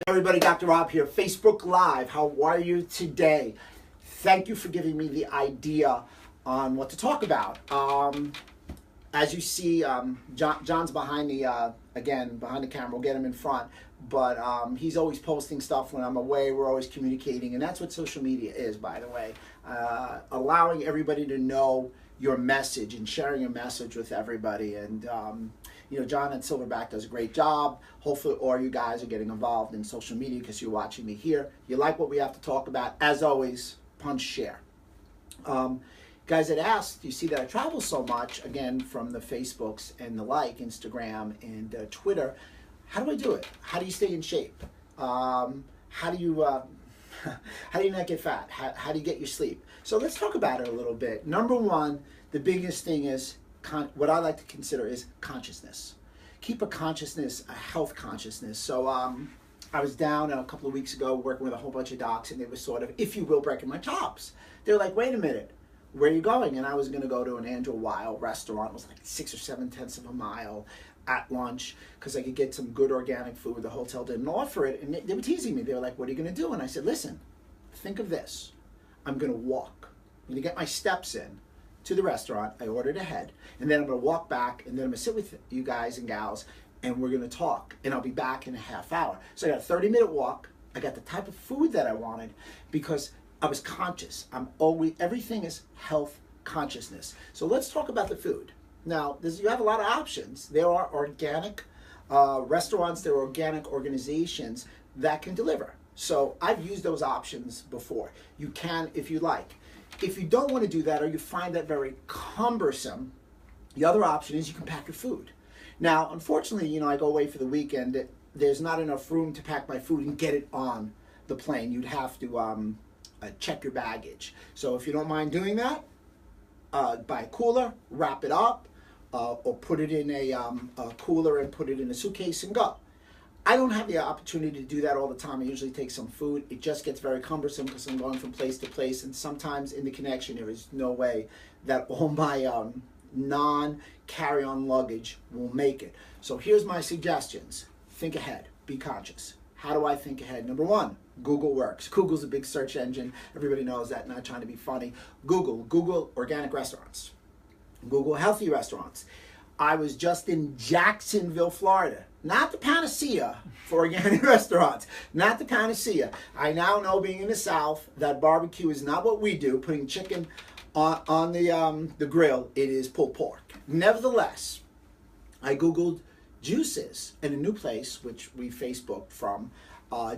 Everybody, Dr. Rob here, Facebook Live. How are you today? Thank you for giving me the idea on what to talk about. As you see, John's behind the, behind the camera. We'll get him in front. But he's always posting stuff when I'm away. We're always communicating. And that's what social media is, by the way. Allowing everybody to know your message and sharing your message with everybody. And John at Silverback does a great job. Hopefully all you guys are getting involved in social media because you're watching me here. You like what we have to talk about. As always, punch share. Guys had asked, you see that I travel so much, again, from the Facebooks and the Instagram and Twitter. How do I do it? How do you stay in shape? How do you not get fat? How do you get your sleep? So let's talk about it a little bit. Number one, the biggest thing is what I like to consider is consciousness. Keep a consciousness, a health consciousness. So I was down a couple of weeks ago working with a whole bunch of docs, and they were sort of, if you will, breaking my chops. They're like, wait a minute, where are you going? And I was going to go to an Andrew Weil restaurant. It was like 6 or 7/10 of a mile at lunch because I could get some good organic food. The hotel didn't offer it, and they were teasing me. They were like, what are you going to do? And I said, listen, think of this. I'm going to walk. I'm going to get my steps in to the restaurant. I ordered ahead, and then I'm going to walk back, and then I'm going to sit with you guys and gals, and we're going to talk, and I'll be back in a half hour. So I got a 30-minute walk. I got the type of food that I wanted because I was conscious. Everything is health consciousness. So let's talk about the food. Now, you have a lot of options. There are organic restaurants, there are organic organizations that can deliver. So I've used those options before. You can if you like. If you don't want to do that or you find that very cumbersome, the other option is you can pack your food. Now, unfortunately, I go away for the weekend. There's not enough room to pack my food and get it on the plane. You'd have to check your baggage. So if you don't mind doing that, buy a cooler, wrap it up, or put it in a cooler and put it in a suitcase and go. I don't have the opportunity to do that all the time. I usually take some food. It just gets very cumbersome because I'm going from place to place, and sometimes in the connection there is no way that all my non-carry-on luggage will make it. So here's my suggestions. Think ahead. Be conscious. How do I think ahead? Number one, Google works. Google's a big search engine. Everybody knows that, not trying to be funny. Google organic restaurants. Google healthy restaurants. I was just in Jacksonville, Florida. Not the panacea for organic restaurants. Not the panacea. I now know, being in the South, that barbecue is not what we do, putting chicken on the grill. It is pulled pork. Nevertheless, I Googled juices, and a new place, which we Facebooked from,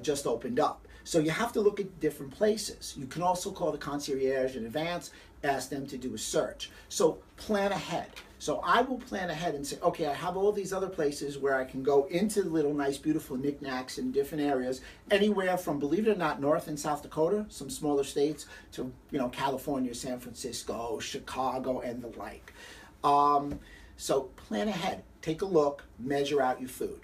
just opened up. So you have to look at different places. You can also call the concierge in advance, ask them to do a search. So plan ahead. So I will plan ahead and say, okay, I have all these other places where I can go into little nice, beautiful knickknacks in different areas, anywhere from, believe it or not, North and South Dakota, some smaller states, to California, San Francisco, Chicago, and the like. So plan ahead. Take a look. Measure out your food.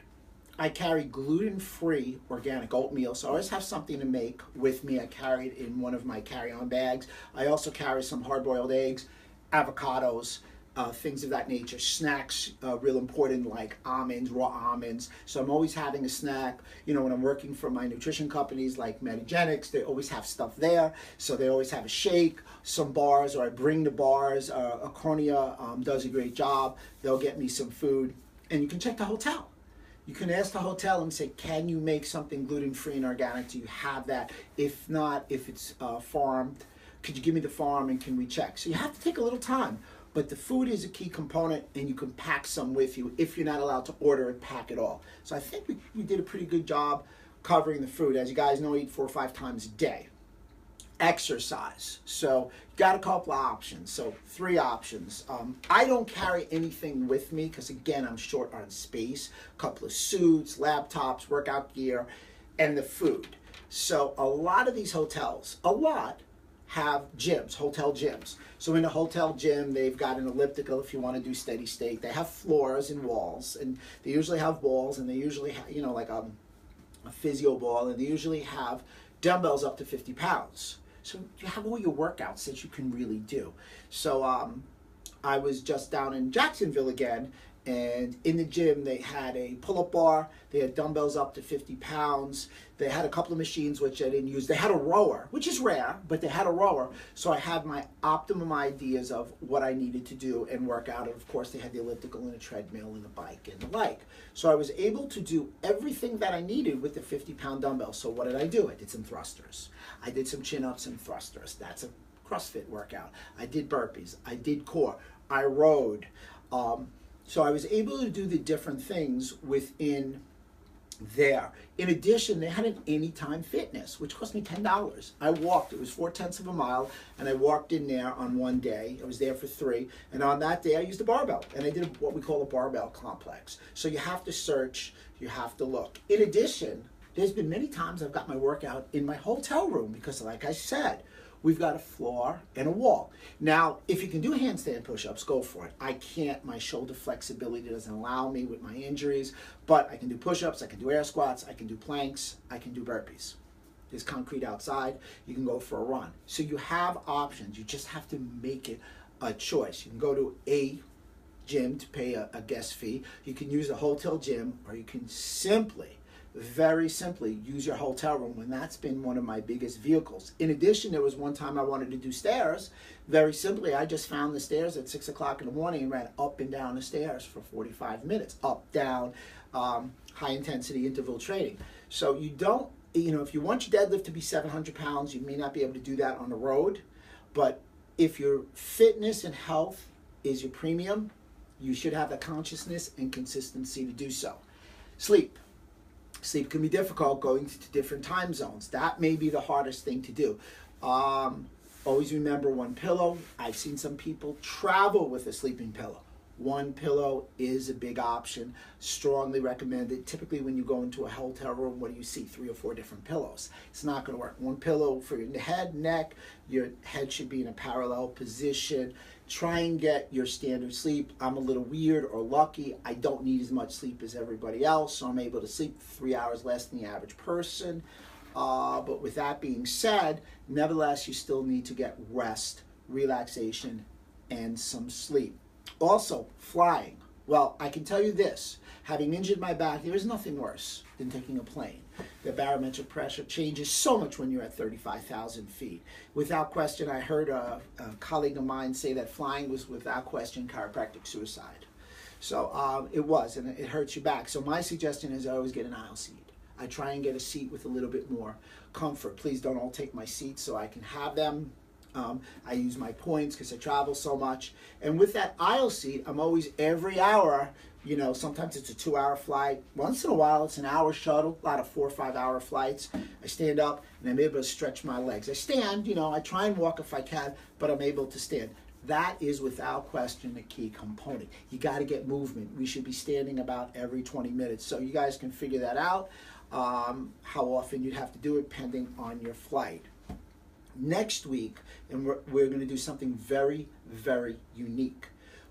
I carry gluten-free organic oatmeal, so I always have something to make with me. I carry it in one of my carry-on bags. I also carry some hard-boiled eggs, avocados, things of that nature. Snacks, real important, like almonds, raw almonds. So I'm always having a snack. When I'm working for my nutrition companies like Metagenics, they always have stuff there. So they always have a shake, some bars, or I bring the bars. Acronia does a great job. They'll get me some food. And you can check the hotel. You can ask the hotel and say, can you make something gluten-free and organic? Do you have that? If not, if it's farmed, could you give me the farm and can we check? So you have to take a little time. But the food is a key component, and you can pack some with you if you're not allowed to order and pack it all. So I think we did a pretty good job covering the food. As you guys know, I eat 4 or 5 times a day. Exercise. So got a couple of options. So 3 options. I don't carry anything with me because, again, I'm short on space. A couple of suits, laptops, workout gear, and the food. So a lot of these hotels, have gyms, hotel gyms. So in a hotel gym, they've got an elliptical if you want to do steady state. They have floors and walls, and they usually have balls, and they usually have, like a physio ball, and they usually have dumbbells up to 50 pounds. So you have all your workouts that you can really do. So I was just down in Jacksonville again, And in the gym, they had a pull-up bar. They had dumbbells up to 50 pounds. They had a couple of machines, which I didn't use. They had a rower, which is rare, but they had a rower. So I had my optimum ideas of what I needed to do and work out. And of course, they had the elliptical and a treadmill and a bike and the like. So I was able to do everything that I needed with the 50-pound dumbbell. So what did I do? I did some thrusters. I did some chin-ups and thrusters. That's a CrossFit workout. I did burpees. I did core. I rode. So I was able to do the different things within there. In addition, they had an Anytime Fitness, which cost me $10. I walked. It was 4/10 of a mile, and I walked in there on one day. I was there for 3, and on that day, I used a barbell, and I did what we call a barbell complex. So you have to search, you have to look. In addition, there's been many times I've got my workout in my hotel room because, like I said, we've got a floor and a wall. Now, if you can do handstand push-ups, go for it. I can't. My shoulder flexibility doesn't allow me with my injuries, but I can do push-ups, I can do air squats, I can do planks, I can do burpees. There's concrete outside. You can go for a run. So you have options. You just have to make it a choice. You can go to a gym to pay a guest fee. You can use a hotel gym, or you can simply, very simply, use your hotel room, when that's been one of my biggest vehicles. In addition, there was one time I wanted to do stairs. Very simply, I just found the stairs at 6 o'clock in the morning and ran up and down the stairs for 45 minutes, up, down, high intensity interval training. So you don't, if you want your deadlift to be 700 pounds, you may not be able to do that on the road, but if your fitness and health is your premium, you should have the consciousness and consistency to do so. Sleep. Sleep can be difficult going to different time zones. That may be the hardest thing to do. Always remember one pillow. I've seen some people travel with a sleeping pillow. One pillow is a big option. Strongly recommended. Typically when you go into a hotel room, what do you see? 3 or 4 different pillows. It's not going to work. One pillow for your head, neck. Your head should be in a parallel position. Try and get your standard sleep. I'm a little weird or lucky. I don't need as much sleep as everybody else, so I'm able to sleep 3 hours less than the average person. But with that being said, nevertheless, you still need to get rest, relaxation, and some sleep. Also, flying. Well, I can tell you this. Having injured my back, there is nothing worse than taking a plane. The barometric pressure changes so much when you're at 35,000 feet. Without question, I heard a colleague of mine say that flying was, without question, chiropractic suicide. So it was, and it hurts your back. So my suggestion is I always get an aisle seat. I try and get a seat with a little bit more comfort. Please don't all take my seats so I can have them. I use my points because I travel so much. And with that aisle seat, I'm always every hour, sometimes it's a 2-hour flight. Once in a while, it's an hour shuttle, a lot of 4 or 5 hour flights. I stand up and I'm able to stretch my legs. I stand, I try and walk if I can, but I'm able to stand. That is without question a key component. You got to get movement. We should be standing about every 20 minutes. So you guys can figure that out, how often you'd have to do it depending on your flight. Next week, and we're going to do something very, very unique.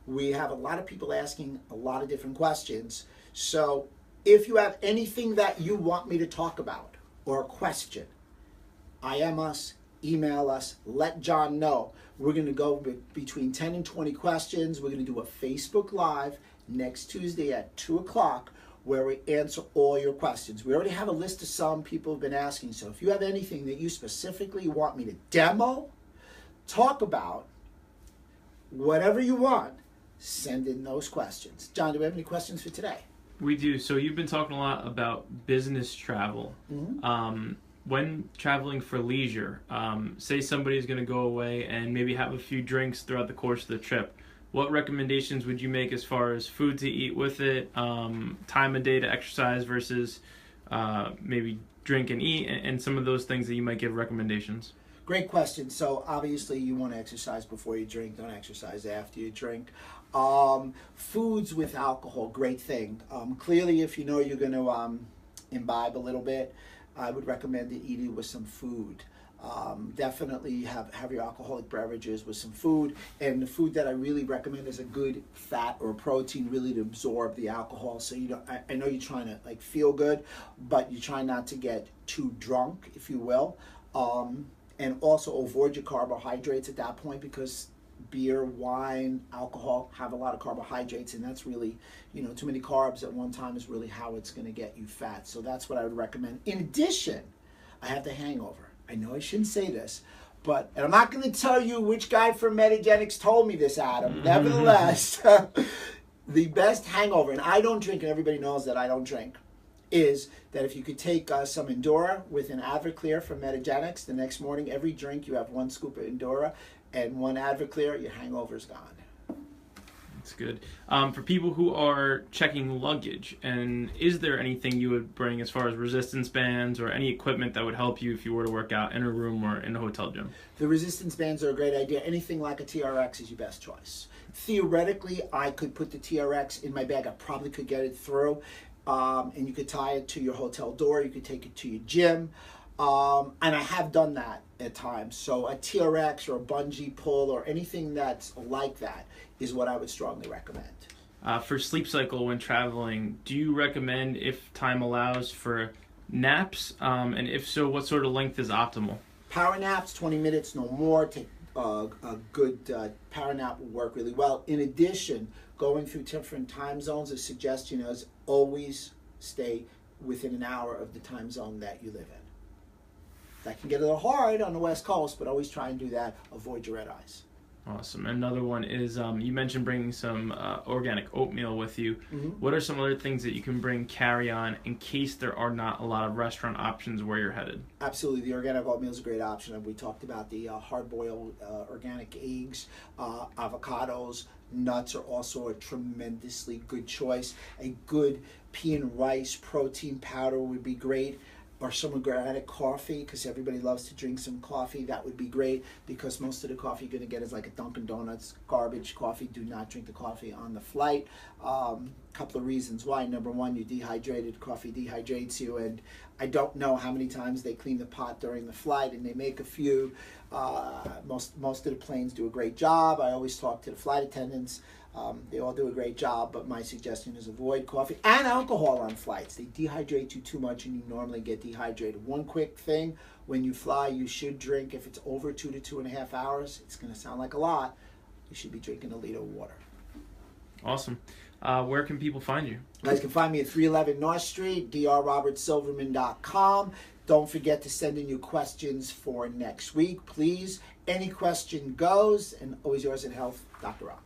We have a lot of people asking a lot of different questions. So if you have anything that you want me to talk about or a question, IM us, email us, let John know. We're going to go between 10 and 20 questions. We're going to do a Facebook Live next Tuesday at 2 o'clock where we answer all your questions. We already have a list of some people have been asking. So if you have anything that you specifically want me to demo, talk about, whatever you want, send in those questions. John, do we have any questions for today? We do. So you've been talking a lot about business travel. Mm-hmm. When traveling for leisure, say somebody's going to go away and maybe have a few drinks throughout the course of the trip. What recommendations would you make as far as food to eat with it, time of day to exercise versus maybe drink and eat, and some of those things that you might give recommendations? Great question. So obviously you want to exercise before you drink, don't exercise after you drink. Foods with alcohol, great thing. Clearly if you know you're going to imbibe a little bit, I would recommend eating with some food. Definitely have your alcoholic beverages with some food, and the food that I really recommend is a good fat or protein really to absorb the alcohol. So I know you're trying to feel good, but you try not to get too drunk, if you will, and also avoid your carbohydrates at that point, because beer, wine, alcohol have a lot of carbohydrates, and that's really, too many carbs at one time is really how it's going to get you fat. So that's what I would recommend. In addition, I have the hangover. I know I shouldn't say this, and I'm not going to tell you which guy from Metagenics told me this, Adam. Nevertheless, the best hangover, and I don't drink, and everybody knows that I don't drink, is that if you could take some Endura with an Advoclear from Metagenics, the next morning, every drink you have 1 scoop of Endura and 1 Advoclear, your hangover's gone. That's good. For people who are checking luggage, and is there anything you would bring as far as resistance bands or any equipment that would help you if you were to work out in a room or in a hotel gym? The resistance bands are a great idea. Anything like a TRX is your best choice. Theoretically, I could put the TRX in my bag. I probably could get it through. And you could tie it to your hotel door. You could take it to your gym. And I have done that at times. So a TRX or a bungee pull or anything that's like that is what I would strongly recommend. For sleep cycle when traveling, do you recommend, if time allows, for naps? And if so, what sort of length is optimal? Power naps, 20 minutes, no more. Take a good power nap will work really well. In addition, going through different time zones, a suggestion is always stay within an hour of the time zone that you live in. That can get a little hard on the West Coast, but always try and do that. Avoid your red eyes. Awesome. Another one is, you mentioned bringing some organic oatmeal with you. Mm-hmm. What are some other things that you can bring carry-on in case there are not a lot of restaurant options where you're headed? Absolutely. The organic oatmeal is a great option. And we talked about the hard-boiled organic eggs, avocados. Nuts are also a tremendously good choice. A good pea and rice protein powder would be great. Or some organic coffee, because everybody loves to drink some coffee. That would be great, because most of the coffee you're going to get is like a Dunkin' Donuts garbage coffee. Do not drink the coffee on the flight. Couple of reasons why. Number one, you're dehydrated. Coffee dehydrates you, and I don't know how many times they clean the pot during the flight, and they make a few. Most of the planes do a great job. I always talk to the flight attendants. They all do a great job, but my suggestion is avoid coffee and alcohol on flights. They dehydrate you too much, and you normally get dehydrated. One quick thing, when you fly, you should drink, if it's over 2 to 2.5 hours, it's going to sound like a lot, you should be drinking 1 liter of water. Awesome. Where can people find you? You guys can find me at 311 North Street, drrobertsilverman.com. Don't forget to send in your questions for next week, please. Any question goes, and always yours in health, Dr. Rob.